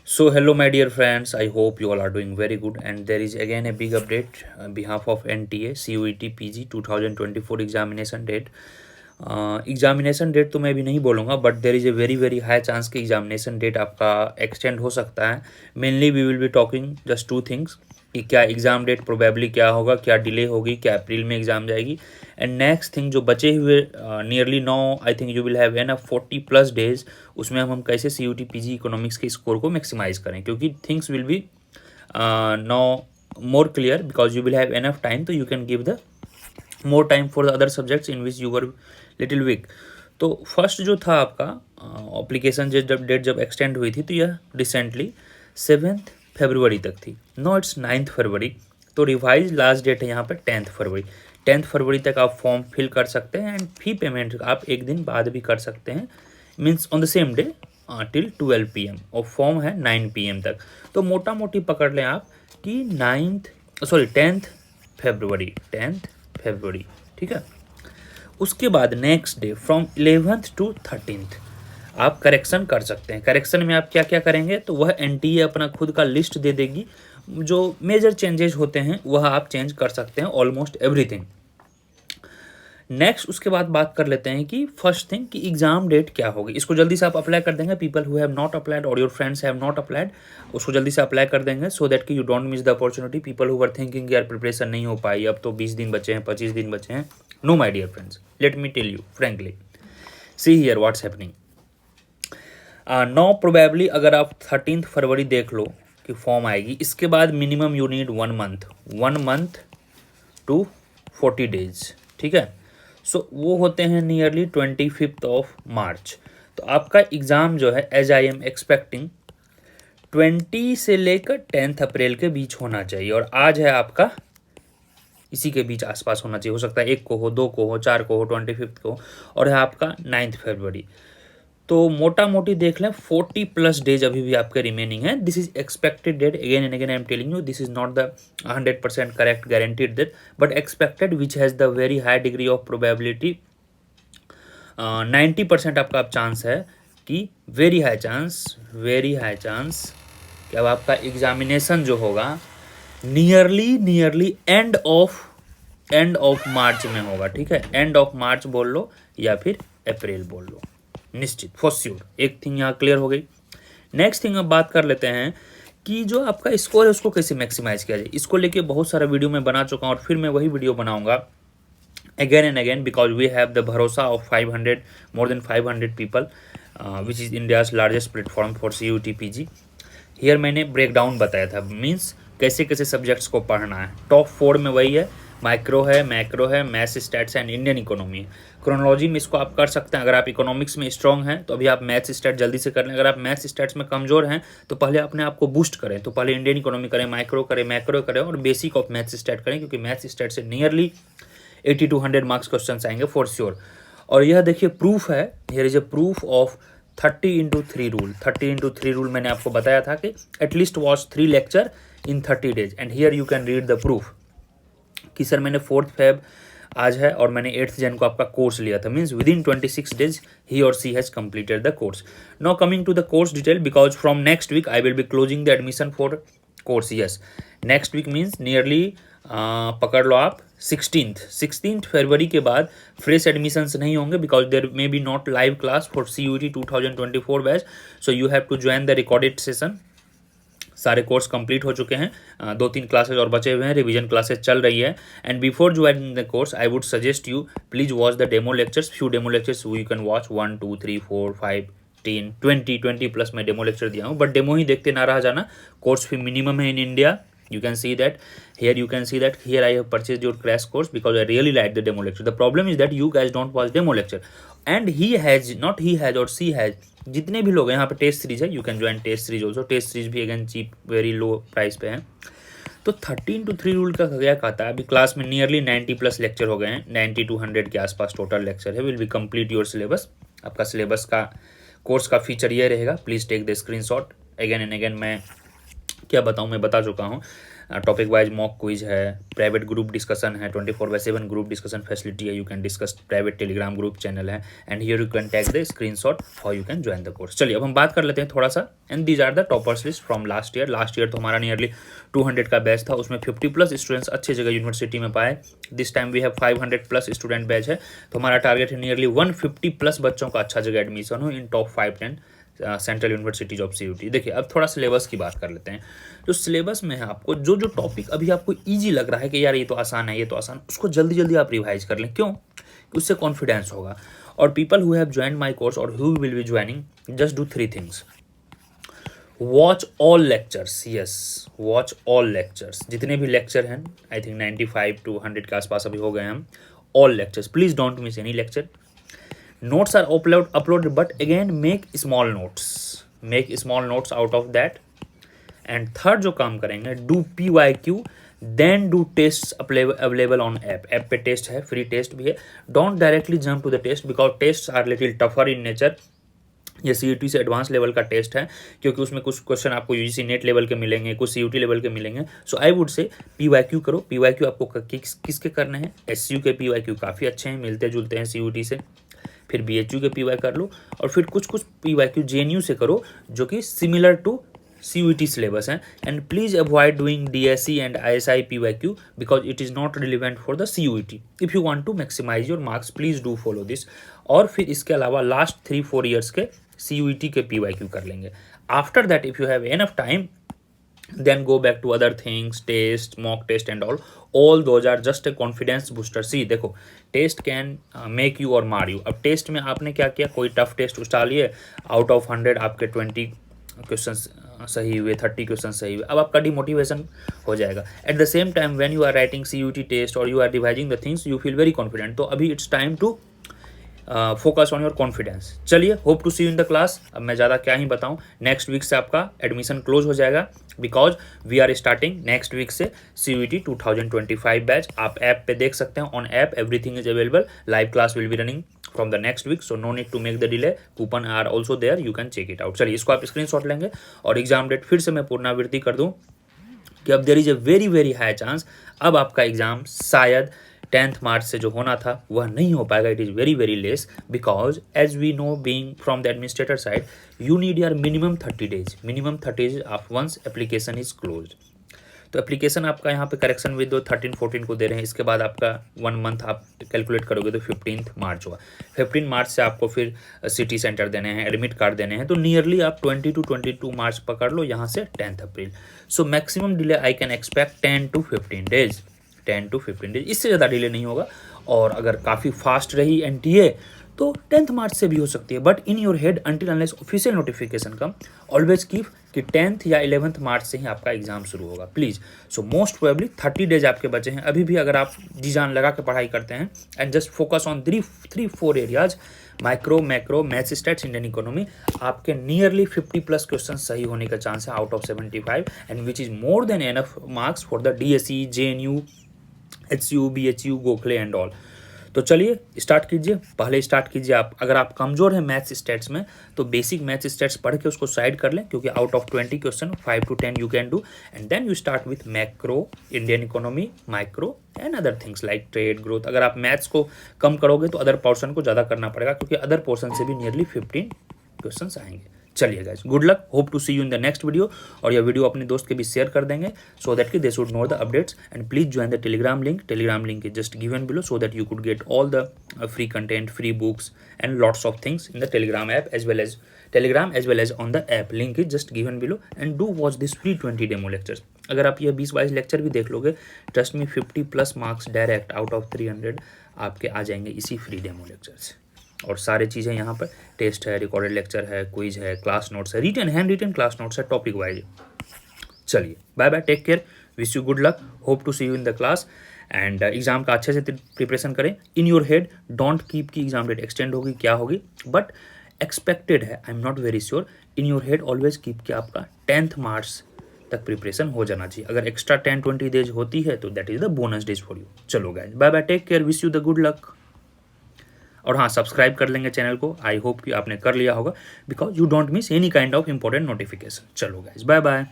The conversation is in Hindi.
So hello my dear friends, I hope you all are doing very good and there is again a big update on behalf of NTA CUET PG 2024 examination date. Examination date तो मैं भी नहीं बोलूँगा but there is a very very high chance कि एग्जामिनेशन डेट आपका एक्सटेंड हो सकता है। Mainly we will be talking just two things कि क्या एग्ज़ाम डेट प्रोबेबली क्या होगा, क्या डिले होगी, क्या अप्रैल में एग्ज़ाम जाएगी। एंड नेक्स्ट थिंग जो बचे हुए nearly no I think you will have enough 40+ days, उसमें हम कैसे CUET PG इकोनॉमिक्स के स्कोर को मैक्सिमाइज करें, क्योंकि things will be no more clear because you will have enough time, तो you can give the more time for the other subjects in which you were little weak. तो फर्स्ट जो था आपका एप्लीकेशन डेट जब एक्सटेंड हुई थी तो यह रिसेंटली 7 फरवरी तक थी। नो इट्स 9 फरवरी, तो रिवाइज लास्ट डेट है यहाँ पर 10 फरवरी। 10 फरवरी तक आप फॉर्म फिल कर सकते हैं एंड फी पेमेंट आप एक दिन बाद भी कर सकते हैं, means on the same day till 12 PM और फॉर्म है 9 PM तक। तो मोटा मोटी पकड़ लें आप कि 10th फरवरी, ठीक है। उसके बाद next day from 11th to 13th आप करेक्शन कर सकते हैं। करेक्शन में आप क्या क्या करेंगे तो वह NTA अपना खुद का लिस्ट दे देगी, जो मेजर चेंजेस होते हैं वह आप चेंज कर सकते हैं, ऑलमोस्ट एवरीथिंग। नेक्स्ट उसके बाद बात कर लेते हैं कि फर्स्ट थिंग कि एग्जाम डेट क्या होगी। इसको जल्दी से आप अप्लाई कर देंगे, people who have not applied और your friends have not applied, उसको जल्दी से अप्लाई कर देंगे सो दैट कि you don't miss the opportunity. People who were thinking यार प्रिपरेशन नहीं हो पाई, अब तो 20 दिन बचे हैं, 25 दिन बचे हैं। No my dear friends, let me tell you frankly, see here what's happening. No probably अगर आप 13 फरवरी देख लो कि फॉर्म आएगी, इसके बाद minimum you need 1 month to 40 days, ठीक है। सो वो होते हैं नियरली 25 मार्च। तो आपका एग्ज़ाम जो है एज आई एम एक्सपेक्टिंग 20 से लेकर 10 अप्रैल के बीच होना चाहिए, और आज है आपका इसी के बीच आसपास होना चाहिए। हो सकता है 1 को हो, 2 को हो, 4 को हो, 25 को, और है आपका 9 फरवरी। तो मोटा मोटी देख लें 40+ डेज अभी भी आपके रिमेनिंग है। This is expected date, again and again I am telling you, this is not the 100% correct guaranteed date but expected which has the very high degree of probability. 90% आपका अब चांस है कि वेरी हाई चांस कि अब आपका एग्जामिनेशन जो होगा नियरली एंड ऑफ मार्च में होगा, ठीक है। एंड ऑफ मार्च बोल लो या फिर अप्रैल बोल लो, निश्चित फॉर श्योर। एक थिंग यहाँ क्लियर हो गई। नेक्स्ट थिंग अब बात कर लेते हैं कि जो आपका स्कोर है उसको कैसे मैक्सिमाइज किया जाए। इसको लेके बहुत सारा वीडियो मैं बना चुका हूँ और फिर मैं वही वीडियो बनाऊंगा again and again because we have the भरोसा of 500 more than 500 people which is India's largest platform for CUET PG। Here मैंने ब्रेक डाउन बताया था, मीन्स कैसे कैसे सब्जेक्ट्स को पढ़ना है। टॉप 4 में वही है, माइक्रो है, मैक्रो है, maths, stats and Indian economy है। क्रोनोलॉजी में इसको आप कर सकते हैं। अगर आप इकोनॉमिक्स में स्ट्रॉन्ग हैं तो अभी आप मैथ्स स्टैट जल्दी से कर लें। अगर आप मैथ्स स्टैट्स में कमजोर हैं तो पहले अपने आप को बूस्ट करें, तो पहले इंडियन इकोनॉमी करें, माइक्रो करें, मैक्रो करें और बेसिक ऑफ मैथ्स स्टैट करें, क्योंकि मैथ्स स्टैट से नियरली 80 to 100 मार्क्स क्वेश्चन आएंगे फॉर श्योर। और यह देखिए प्रूफ है, here is a proof of 30x3 rule. 30x3 rule मैंने आपको बताया था कि at least watch 3 lecture in 30 days, and here you can read the proof कि सर मैंने 4th Feb आज है और मैंने 8th Jan को आपका कोर्स लिया था, मीन्स विद इन 26 डेज ही और she has completed the course. Now coming to the course detail, because from next week I will be closing the admission for course. Yes, next week means nearly पकड़ लो आप 16th फरवरी के बाद फ्रेश एडमिशन्स नहीं होंगे because there may be not live class for CUET 2024 batch, so you have to join the recorded session. सारे कोर्स कंप्लीट हो चुके हैं, 2-3 क्लासेज और बचे हुए हैं, रिवीजन क्लासेज चल रही है। And before joining the course I would suggest you please watch the demo lectures. Few demo lectures you can watch 1 2 3 4 5 10 20+ मैं डेमो लेक्चर दिया हूँ, बट डेमो ही देखते ना रह जाना। कोर्स फी मिनिमम है in India, you can see that here I have purchased your crash course because I really like the demo lecture. The problem is that you guys don't watch demo lecture and he has or she has, जितने भी लोग हैं यहाँ पे टेस्ट सीरीज है, you can join test series also। Test series भी again cheap very low price पे है। तो 13x3 रूल का क्या कहता है, अभी क्लास में नियरली 90+ लेक्चर हो गए हैं, 90 to 100 के आसपास टोटल लेक्चर है। Will be complete your syllabus. आपका सिलेबस का कोर्स का फीचर ये रहेगा, please take the screenshot. Again and again मैं क्या बताऊं, मैं बता चुका हूँ। टॉपिक वाइज मॉक क्विज है, प्राइवेट ग्रुप डिस्कशन है, 24/7 ग्रुप डिस्कशन फैसिलिटी है, you can discuss, private Telegram group channel है, and here you can take the screenshot how you can join the course. चलिए अब हम बात कर लेते हैं थोड़ा सा, and these are the toppers list from last year. Last year तो हमारा नियरली 200 का बैच था, उसमें 50+ स्टूडेंट्स अच्छी जगह यूनिवर्सिटी में पाए। This time we have 500+ student batch है, तो हमारा टारगेट है नियरली 150+ बच्चों का अच्छा जगह एडमिशन हो in top 5-10 central universities of CUT। देखिए अब थोड़ा सिलेबस की बात कर लेते हैं। जो सिलेबस में है आपको जो जो टॉपिक अभी आपको इजी लग रहा है कि यार ये तो आसान है, ये तो आसान, उसको जल्दी जल्दी आप रिवाइज कर लें। क्यों? उससे कॉन्फिडेंस होगा। और people who have joined my course और who will be joining, just do 3 things. Watch all lectures, yes watch all lectures, जितने भी लेक्चर हैं, आई थिंक 95 to 100 के आसपास अभी हो गए हम। All lectures, please don't miss any lecture. Notes are uploaded, but again make small notes out of that. And third जो काम करेंगे, do PYQ, then do tests available on app पे टेस्ट है, फ्री टेस्ट भी है। Don't directly jump to the test because tests are little tougher in nature। ये CUT से एडवांस लेवल का टेस्ट है, क्योंकि उसमें कुछ क्वेश्चन आपको UGC नेट लेवल के मिलेंगे, कुछ CUT लेवल के मिलेंगे। सो आई वुड से PYQ करो। PYQ आपको किसके करने हैं? SCU के PYQ काफ़ी अच्छे हैं, मिलते जुलते हैं CUT से। फिर BHU के PY कर लो, और फिर कुछ PYQ JNU से करो जो कि सिमिलर टू CUT सिलेबस है। And please avoid doing DSE and ISI PYQ because it is not relevant for the CUT। If you want to maximize your marks, please do follow this. और फिर इसके अलावा लास्ट 3-4 ईयर्स के CUT के PYQ कर लेंगे। After that if you have enough time, then go back to other things, test, mock test and all those are just a confidence booster। See देखो, टेस्ट कैन मेक यू और मार यू। अब टेस्ट में आपने क्या किया, कोई टफ टेस्ट उठा लिए, आउट ऑफ 100 आपके 20 क्वेश्चन सही हुए, 30 क्वेश्चन सही हुए, अब आपका डिमोटिवेशन हो जाएगा। At the same time when you are writing CUT test और you are revising the things, you feel very confident. तो अभी it's time to focus on your confidence. चलिए, hope to see you in the class. अब मैं ज़्यादा क्या ही बताऊं, नेक्स्ट वीक से आपका एडमिशन क्लोज हो जाएगा because we are starting next week से CUT 2025 बैच। आप ऐप पे देख सकते हैं, on app everything is available. Live class will be running from the next week, so no need to make the delay. Coupon are also there, you can check it out. चलिए, इसको आप स्क्रीनशॉट लेंगे। और एग्जाम डेट फिर से मैं पुनरावृत्ति कर दूँ कि अब there is a very very high chance अब आपका एग्जाम शायद 10th मार्च से जो होना था वह नहीं हो पाएगा। It is very very less because as we know, being from the administrator side, you need your minimum 30 days of once application is close. तो एप्लीकेशन आपका यहाँ पे करेक्शन विद 13-14 को दे रहे हैं। इसके बाद आपका 1 मंथ आप कैलकुलेट करोगे तो 15 मार्च हुआ। 15 मार्च से आपको फिर सिटी सेंटर देने हैं, एडमिट कार्ड देने हैं, तो नियरली आप 22 मार्च पकड़ लो, यहाँ से 10 April. So maximum delay I can expect 10 to 15 days, 10 to 15 days, इससे ज़्यादा डिले नहीं होगा। और अगर काफ़ी फास्ट रही NTA तो 10th मार्च से भी हो सकती है। But in your head until unless official notification come, always keep कि 10th या 11th मार्च से ही आपका एग्जाम शुरू होगा, please. So most probably 30 days आपके बचे हैं अभी भी। अगर आप जी जान लगा के पढ़ाई करते हैं and just focus on 3-4 areas, micro, macro, maths, stats, Indian economy, आपके नियरली 50+ क्वेश्चन सही होने का चांस है out of 75, and which is more than enough marks for the DSE, JNU, HCU, BHU, Gokhale and all. तो चलिए स्टार्ट कीजिए, पहले स्टार्ट कीजिए आप। अगर आप कमज़ोर हैं मैथ्स स्टैट्स में तो बेसिक मैथ्स स्टैट्स पढ़ के उसको साइड कर लें, क्योंकि out of 20 question 5 to 10 you can do, and then you start with macro, Indian economy, micro and other things like trade, growth. अगर आप मैथ्स को कम करोगे तो अदर पोर्शन को ज़्यादा करना पड़ेगा, क्योंकि अदर पोर्शन से भी नियरली 15 क्वेश्चन आएंगे। चलिए guys, good luck, hope to see you in the next video. और यह वीडियो अपने दोस्त के भी शेयर कर देंगे सो दैट कि they should know the updates, and please join the Telegram link is just given below so that you could get all the free content, free books and lots of things in the Telegram app as well as on the app. Link is just given below, and do watch this free 20 demo lectures. अगर आप ये 20-22 लेक्चर भी देख लोगे, trust me 50+ marks direct out of 300 आपके आ जाएंगे इसी फ्री डेमो लेक्चर से। और सारे चीज़ें यहाँ पर टेस्ट है, रिकॉर्डेड लेक्चर है, क्विज है, क्लास नोट्स है, हैंड रिटन क्लास नोट्स है, टॉपिक वाइज। चलिए, bye bye, take care, wish you good luck, hope to see you in the class. And exam का अच्छे से प्रिपरेशन करें। In your head don't keep की एग्जाम डेट एक्सटेंड होगी, क्या होगी, बट एक्सपेक्टेड है, I am not very sure. In your head always keep कि आपका 10th मार्च तक प्रिपरेशन हो जाना चाहिए। अगर एक्स्ट्रा 10-20 डेज होती है तो that is the bonus days for you. चलो guys, bye bye, take care, wish you the good luck. और हाँ, सब्सक्राइब कर लेंगे चैनल को, आई होप कि आपने कर लिया होगा, because you don't miss any kind of important notification. चलो गाइस, बाय बाय।